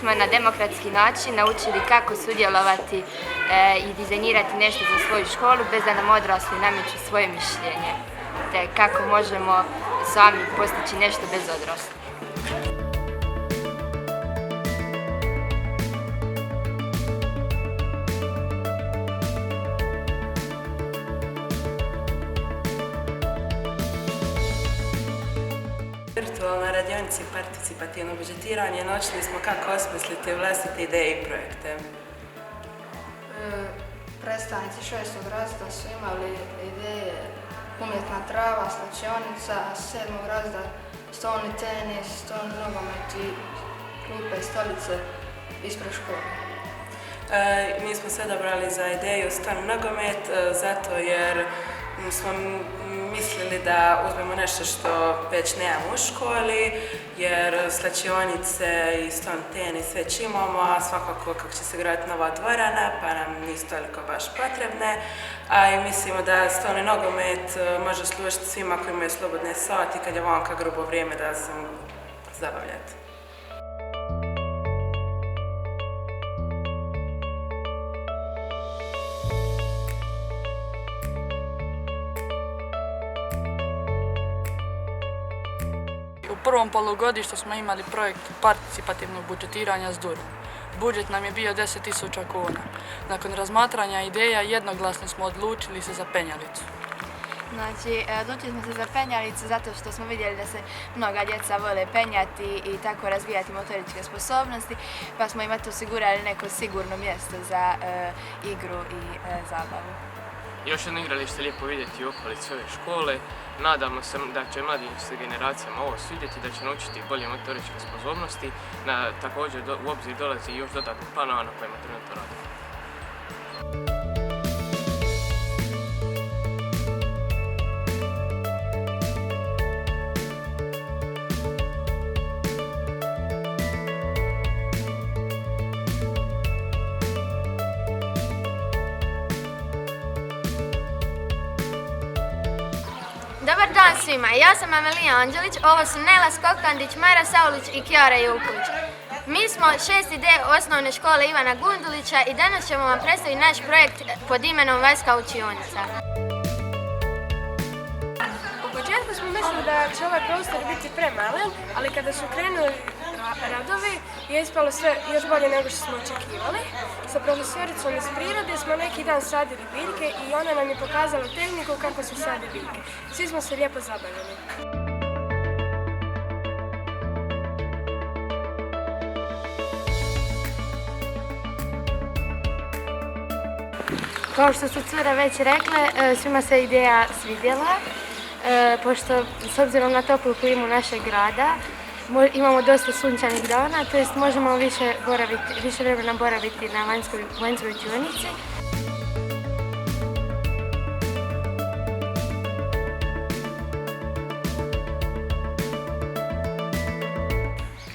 smo na demokratski način naučili kako sudjelovati i dizajnirati nešto za svoju školu bez da nam odrasli nameću svoje mišljenje, te kako možemo sami postići nešto bez odraslih. Virtualna radionica participativno budžetiranje, naučili smo kako osmisliti vlastite ideje i projekte. Predstavnici 6. razreda su imali ideje umjetna trava, slačionica, a 7. razreda stolni tenis, stolni nogomet i klupe i stolice ispred škole. Mi smo se odabrali za ideju stolni nogomet zato jer smo mislili da uzmemo nešto što već nemamo u školi, jer slačionice i stolni tenis već imamo, a svakako kako će se graditi nova dvorana, pa nam nisu toliko baš potrebne. A i mislimo da stolni nogomet može služiti svima koji imaju slobodne sati kad je vanka grubo vrijeme da se zabavljati. U prvom polugodištu smo imali projekt participativnog budžetiranja s DUR-om. Budžet nam je bio 10.000 kuna. Nakon razmatranja ideja jednoglasno smo odlučili se za penjalicu. Znači, odlučili smo se za penjalicu zato što smo vidjeli da se mnoga djeca vole penjati i tako razvijati motoričke sposobnosti, pa smo im osigurali neko sigurno mjesto za igru i zabavu. Još jedno igralište lijepo vidjeti u okolici ove škole. Nadamo se da će mladim generacijama ovo svidjeti, da će naučiti bolje motoričke sposobnosti. Također u obzir dolazi još dodatnih planova na kojima trenutno radimo. Dobar dan svima, ja sam Amelija Anđelić, ovo su Nela Skokandić, Mara Saulić i Kijara Julković. Mi smo 6D osnovne škole Ivana Gundulića i danas ćemo vam predstaviti naš projekt pod imenom Vanjska učionica. U početku smo mislili da će ovaj prostor biti premalen, ali kada su krenuli radovi je ispalo sve još bolje nego što smo očekivali. Sa profesoricom iz prirode smo neki dan sadili biljke i ona nam je pokazala tehniku kako se sade biljke. Svi smo se lijepo zabavili. Kao što su cure već rekle, svima se ideja svidjela, pošto s obzirom na toplu klimu našeg grada imamo dosta sunčanih dana, to jest možemo više vremena boraviti na vanjskoj učionici.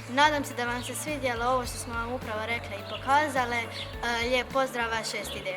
Nadam se da vam se svidjelo ovo što smo vam upravo rekli i pokazali. Lijep pozdrav, vaš 6D.